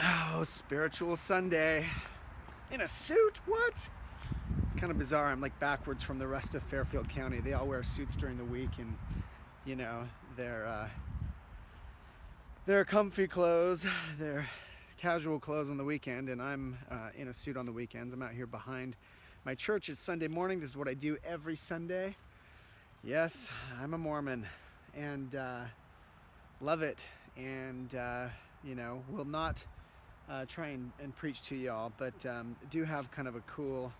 Oh, spiritual Sunday. In a suit? What? It's kind of bizarre. I'm like backwards from the rest of Fairfield County. They all wear suits during the week, and you know, they're comfy clothes, they're casual clothes on the weekend, and I'm in a suit on the weekends. I'm out here behind my church. It's Sunday morning. This is what I do every Sunday. Yes, I'm a Mormon, and love it. And will not try and preach to y'all, but do have kind of a cool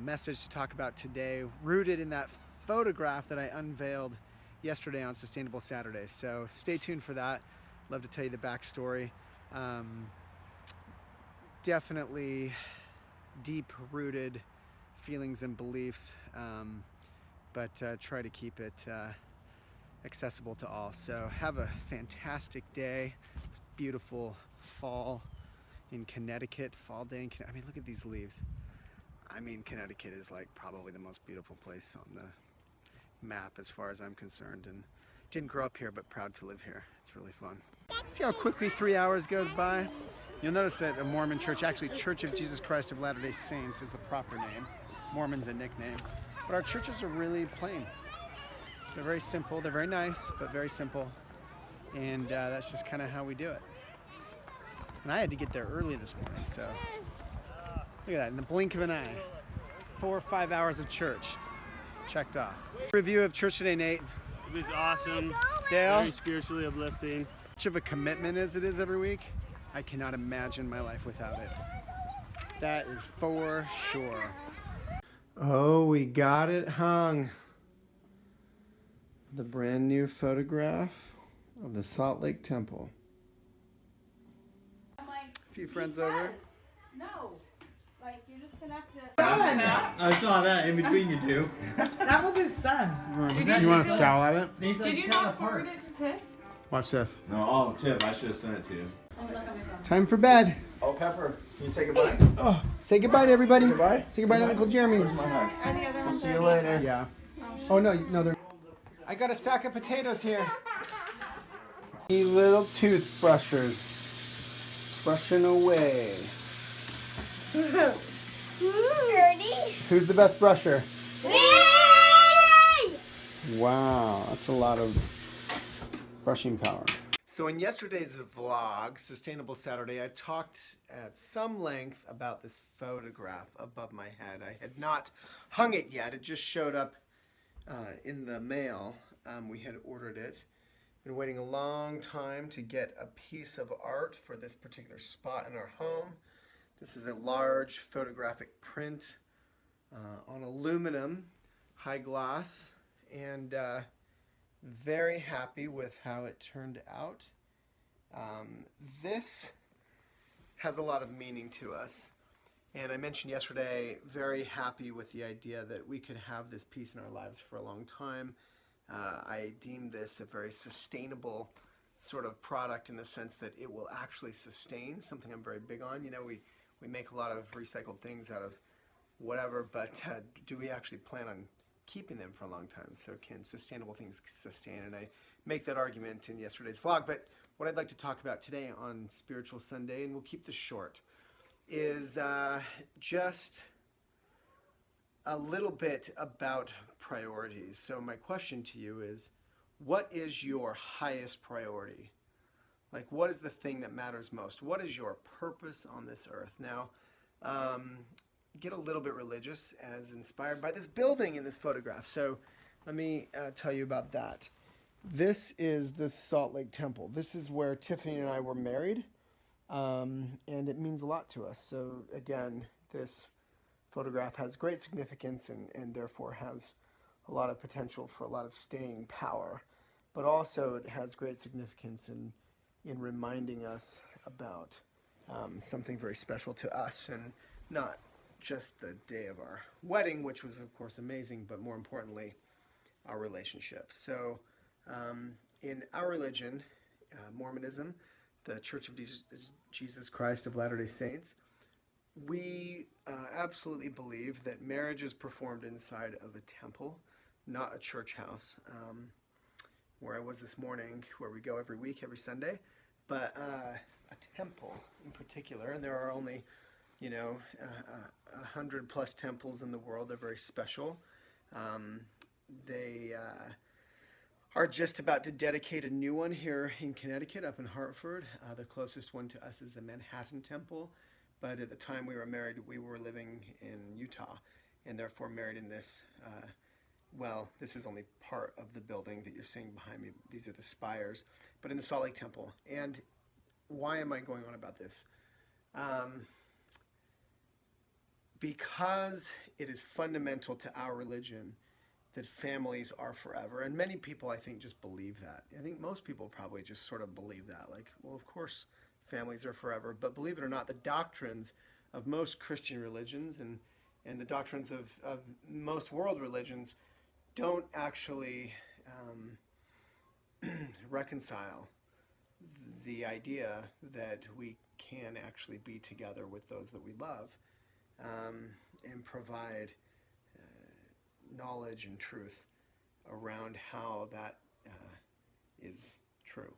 message to talk about today, rooted in that photograph that I unveiled yesterday on Sustainable Saturday. So stay tuned for that. Love to tell you the backstory. Definitely deep-rooted feelings and beliefs, but try to keep it accessible to all. So have a fantastic day. Beautiful fall in Connecticut, fall day in Connecticut. I mean, look at these leaves. I mean, Connecticut is like probably the most beautiful place on the map as far as I'm concerned, and didn't grow up here, but proud to live here. It's really fun. See how quickly 3 hours goes by? You'll notice that a Mormon church, actually Church of Jesus Christ of Latter-day Saints is the proper name. Mormon's a nickname. But our churches are really plain. They're very simple, they're very nice, but very simple. And that's just kind of how we do it. And I had to get there early this morning, so look at that, in the blink of an eye. 4 or 5 hours of church checked off. Review of church today, Nate. It was awesome. Dale? Very spiritually uplifting. Much of a commitment as it is every week, I cannot imagine my life without it. That is for sure. Oh, we got it hung. The brand new photograph of the Salt Lake Temple. A few friends over. No. Like, you're just gonna have to... I saw that in between you two. That was his son. You want to scowl at it? Did you not forward it to Tiff? Watch this. No, Tip, I should have sent it to you. Time for bed. Oh, Pepper, can you say goodbye? Oh, say goodbye to everybody. Goodbye. Say goodbye to Uncle Jeremy. Where's my hug? Are the other We'll ones see you ready? later. Yeah. Oh no, they're. I got a sack of potatoes here. These little toothbrushers, brushing away. Who's the best brusher? Wow, that's a lot of brushing power. So in yesterday's vlog, Sustainable Saturday, I talked at some length about this photograph above my head. I had not hung it yet. It just showed up in the mail. We had ordered it. Been waiting a long time to get a piece of art for this particular spot in our home. This is a large photographic print on aluminum, high gloss, and very happy with how it turned out. This has a lot of meaning to us. And I mentioned yesterday, very happy with the idea that we could have this piece in our lives for a long time. I deem this a very sustainable sort of product in the sense that it will actually sustain, something I'm very big on. You know, we make a lot of recycled things out of whatever, but do we actually plan on keeping them for a long time? So can sustainable things sustain? And I make that argument in yesterday's vlog. But what I'd like to talk about today on Spiritual Sunday, and we'll keep this short, is just a little bit about priorities. So my question to you is, what is your highest priority? Like, what is the thing that matters most? What is your purpose on this earth? Now, get a little bit religious as inspired by this building in this photograph. So let me tell you about that. This is the Salt Lake Temple. This is where Tiffany and I were married, and it means a lot to us. So again, this photograph has great significance and therefore has a lot of potential for a lot of staying power, but also it has great significance in reminding us about something very special to us, and not just the day of our wedding, which was of course amazing, but more importantly, our relationship. So in our religion, Mormonism, the Church of Jesus Christ of Latter-day Saints, we absolutely believe that marriage is performed inside of a temple, not a church house, where I was this morning, where we go every week, every Sunday. But a temple in particular, and there are only, 100+ temples in the world. They're very special. They are just about to dedicate a new one here in Connecticut, up in Hartford. The closest one to us is the Manhattan Temple, but at the time we were married, we were living in Utah, and therefore married in this, this is only part of the building that you're seeing behind me. These are the spires, but in the Salt Lake Temple. And why am I going on about this? Because it is fundamental to our religion that families are forever. And many people, I think, just believe that. I think most people probably just sort of believe that. Like, well, of course, families are forever. But believe it or not, the doctrines of most Christian religions and the doctrines of most world religions don't actually reconcile the idea that we can actually be together with those that we love and provide knowledge and truth around how that is true.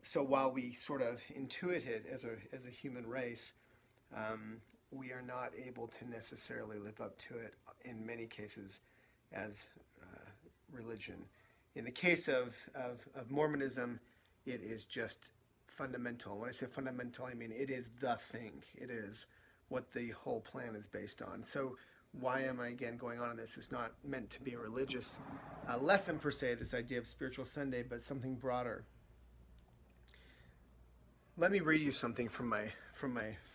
So while we sort of intuit it as a human race, we are not able to necessarily live up to it in many cases as religion. In the case of Mormonism, it is just fundamental. When I say fundamental, I mean it is the thing. It is what the whole plan is based on. So why am I again going on in this? It's not meant to be a religious lesson per se, this idea of Spiritual Sunday, but something broader. Let me read you something from my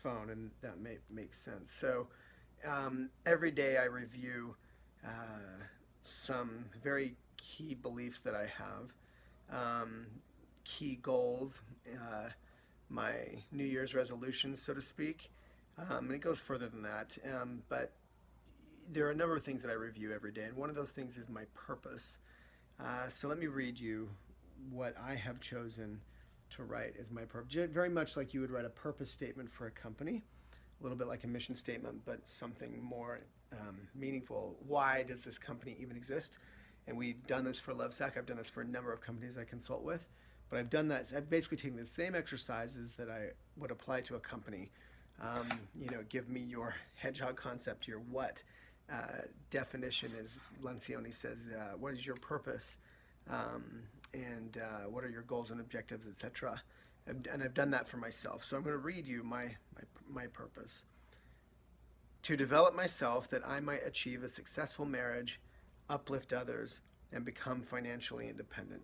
phone, and that may make sense. So every day I review some very key beliefs that I have, key goals, my New Year's resolutions, so to speak, and it goes further than that, but there are a number of things that I review every day, and one of those things is my purpose. So let me read you what I have chosen to write as my purpose. Very much like you would write a purpose statement for a company, a little bit like a mission statement, but something more meaningful. Why does this company even exist? And we've done this for LOVESAC. I've done this for a number of companies I consult with, but I've done that. I've basically taken the same exercises that I would apply to a company. Give me your hedgehog concept, your what. Definition, as Lencioni says, what is your purpose, and what are your goals and objectives, etc. And I've done that for myself. So I'm going to read you my purpose. To develop myself that I might achieve a successful marriage, uplift others, and become financially independent.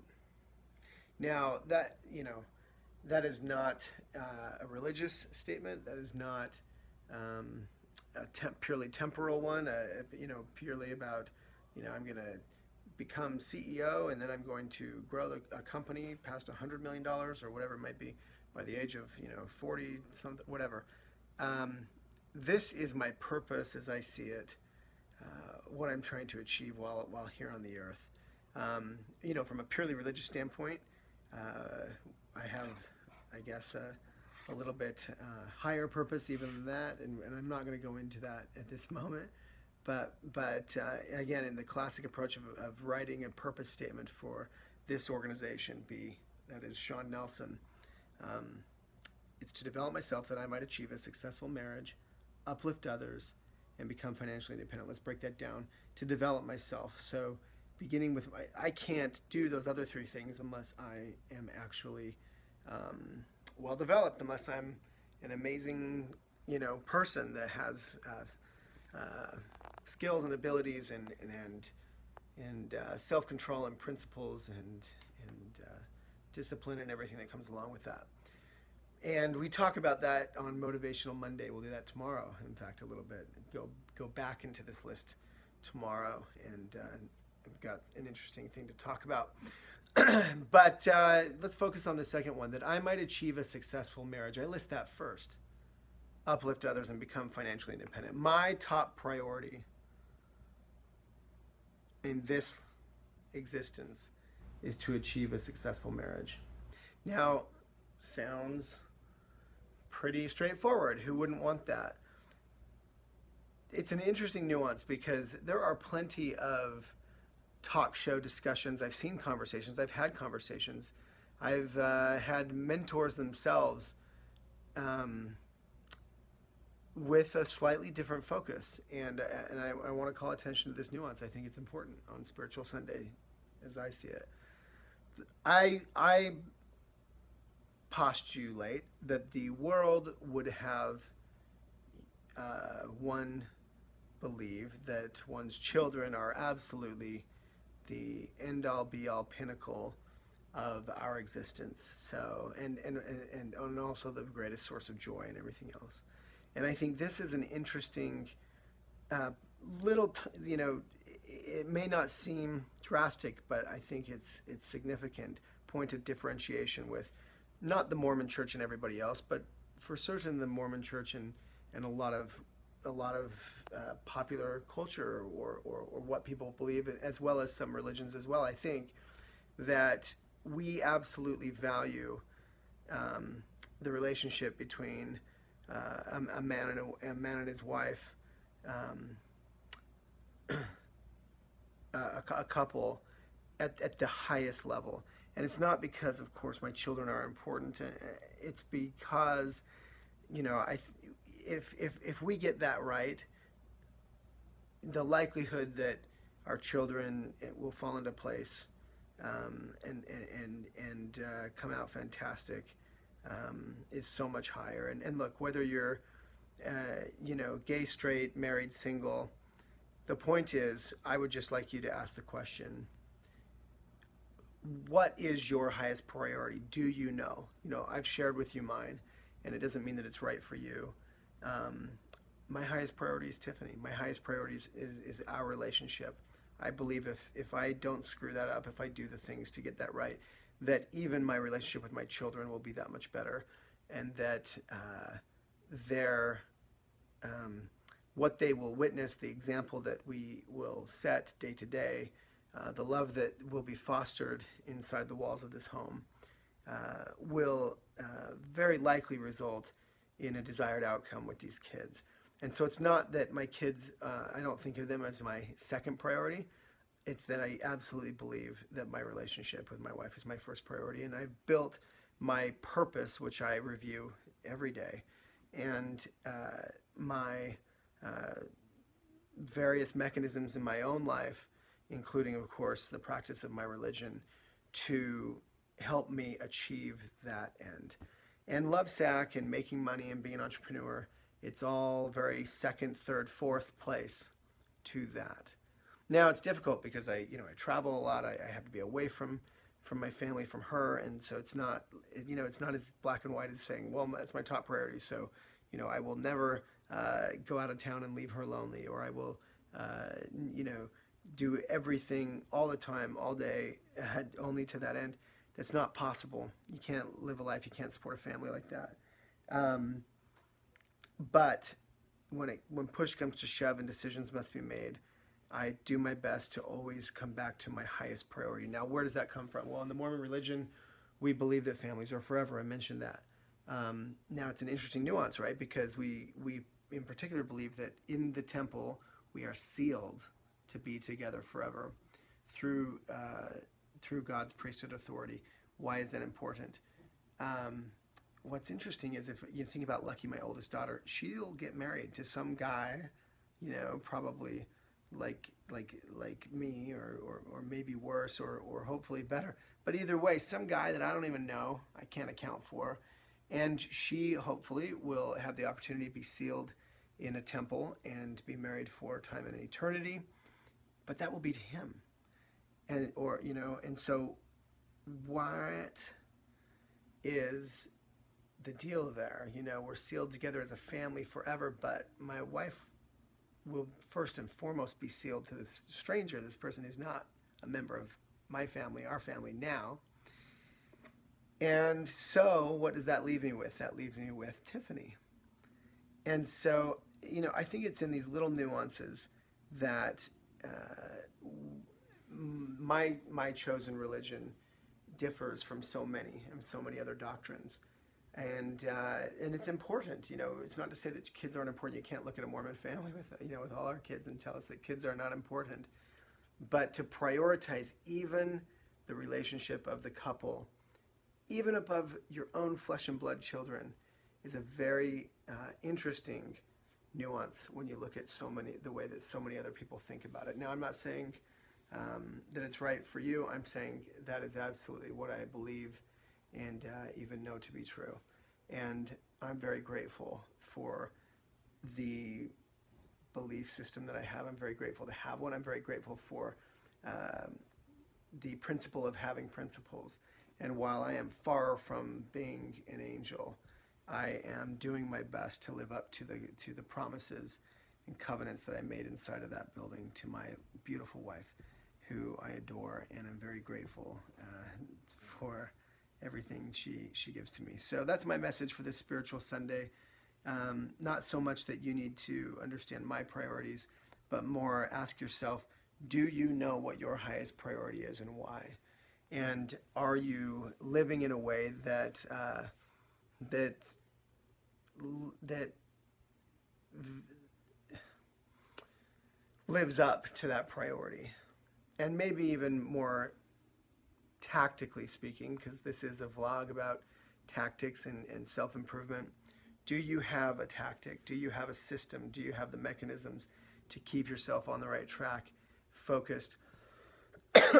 Now that is not a religious statement. That is not a purely temporal one, purely about, I'm going to become CEO and then I'm going to grow a company past $100 million or whatever it might be by the age of, 40, something, whatever. This is my purpose as I see it, what I'm trying to achieve while here on the earth. From a purely religious standpoint, I have, I guess, a little bit higher purpose even than that, and I'm not going to go into that at this moment. But again, in the classic approach of writing a purpose statement for this organization, that is Shawn Nelson, it's to develop myself that I might achieve a successful marriage, uplift others, and become financially independent. Let's break that down. To develop myself. So beginning with, I can't do those other three things unless I am actually well developed, unless I'm an amazing, person that has skills and abilities and self-control and principles and discipline and everything that comes along with that. And we talk about that on Motivational Monday. We'll do that tomorrow, in fact, a little bit. Go back into this list tomorrow, and I've got an interesting thing to talk about. But let's focus on the second one, that I might achieve a successful marriage. I list that first. Uplift others and become financially independent. My top priority in this existence is to achieve a successful marriage. Now, sounds pretty straightforward. Who wouldn't want that? It's an interesting nuance because there are plenty of talk show discussions. I've seen conversations, I've had conversations I've had mentors themselves with a slightly different focus, and I want to call attention to this nuance. I think it's important on Spiritual Sunday, as I see it. I postulate that the world would have one believe that one's children are absolutely the end-all be-all pinnacle of our existence. So and also the greatest source of joy and everything else. And I think this is an interesting it may not seem drastic, but I think it's significant point of differentiation with not the Mormon Church and everybody else, but for certain the Mormon Church and a lot of popular culture or what people believe, as well as some religions as well. I think that we absolutely value the relationship between a man and his wife, a couple at the highest level. And it's not because, of course, my children are important. It's because, if we get that right, the likelihood that our children will fall into place and come out fantastic is so much higher. And look, whether you're gay, straight, married, single, the point is, I would just like you to ask the question: what is your highest priority? Do you know? I've shared with you mine, and it doesn't mean that it's right for you. My highest priority is Tiffany. My highest priority is our relationship. I believe if I don't screw that up, if I do the things to get that right, that even my relationship with my children will be that much better, and that what they will witness, the example that we will set day to day, the love that will be fostered inside the walls of this home, will very likely result in a desired outcome with these kids. And so it's not that my kids, I don't think of them as my second priority. It's that I absolutely believe that my relationship with my wife is my first priority. And I've built my purpose, which I review every day, and my various mechanisms in my own life, including, of course, the practice of my religion, to help me achieve that end. And LOVESAC and making money and being an entrepreneur, it's all very second, third, fourth place to that. Now it's difficult because I travel a lot. I have to be away from my family, from her, and so it's not as black and white as saying, well, that's my top priority. So, I will never go out of town and leave her lonely, or I will, do everything all the time, all day, only to that end. That's not possible. You can't live a life. You can't support a family like that. But when push comes to shove and decisions must be made, I do my best to always come back to my highest priority. Now, where does that come from? Well, in the Mormon religion, we believe that families are forever. I mentioned that. Now, it's an interesting nuance, right? Because we in particular believe that in the temple, we are sealed to be together forever through God's priesthood authority. Why is that important? What's interesting is if you think about Lucky, my oldest daughter, she'll get married to some guy, probably like me or maybe worse or hopefully better. But either way, some guy that I don't even know, I can't account for. And she hopefully will have the opportunity to be sealed in a temple and be married for time and eternity. But that will be to him. And so what is the deal there? We're sealed together as a family forever, but my wife will first and foremost be sealed to this stranger, this person who's not a member of my family, our family now. And so what does that leave me with? That leaves me with Tiffany. And so, I think it's in these little nuances that my chosen religion differs from so many other doctrines. And it's important, it's not to say that kids aren't important. You can't look at a Mormon family with all our kids and tell us that kids are not important. But to prioritize even the relationship of the couple even above your own flesh and blood children, is a very interesting nuance when you look at the way that so many other people think about it. Now, I'm not saying that it's right for you. I'm saying that is absolutely what I believe and even know to be true. And I'm very grateful for the belief system that I have. I'm very grateful to have one. I'm very grateful for the principle of having principles. And while I am far from being an angel, I am doing my best to live up to the promises and covenants that I made inside of that building to my beautiful wife, who I adore, and I'm very grateful for everything she gives to me. So that's my message for this Spiritual Sunday. Not so much that you need to understand my priorities, but more ask yourself, do you know what your highest priority is and why? And are you living in a way that lives up to that priority? And maybe even more tactically speaking, because this is a vlog about tactics and self-improvement, do you have a tactic? Do you have a system? Do you have the mechanisms to keep yourself on the right track, focused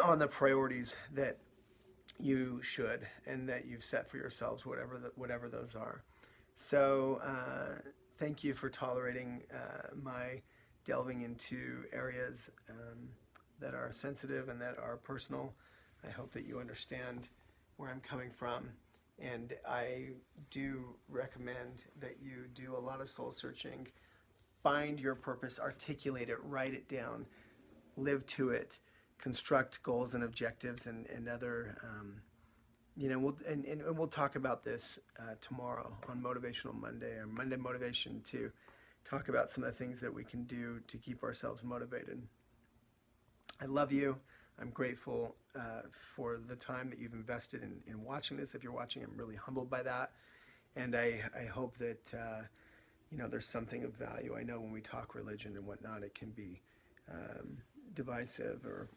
on the priorities that you should and that you've set for yourselves, whatever those are? So thank you for tolerating my delving into areas that are sensitive and that are personal. I hope that you understand where I'm coming from. And I do recommend that you do a lot of soul searching. Find your purpose, articulate it, write it down, live to it, construct goals and objectives and other, we'll talk about this tomorrow on Motivational Monday, or Monday Motivation, to talk about some of the things that we can do to keep ourselves motivated. I love you. I'm grateful for the time that you've invested in watching this. If you're watching, I'm really humbled by that. And I hope that, there's something of value. I know when we talk religion and whatnot, it can be divisive or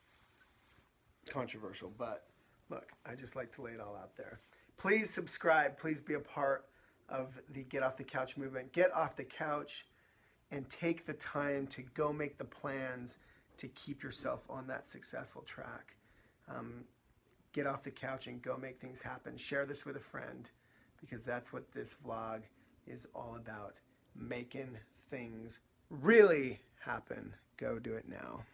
controversial. But look, I just like to lay it all out there. Please subscribe. Please be a part of the Get Off the Couch movement. Get off the couch and take the time to go make the plans to keep yourself on that successful track. Get off the couch and go make things happen. Share this with a friend, because that's what this vlog is all about. Making things really happen. Go do it now.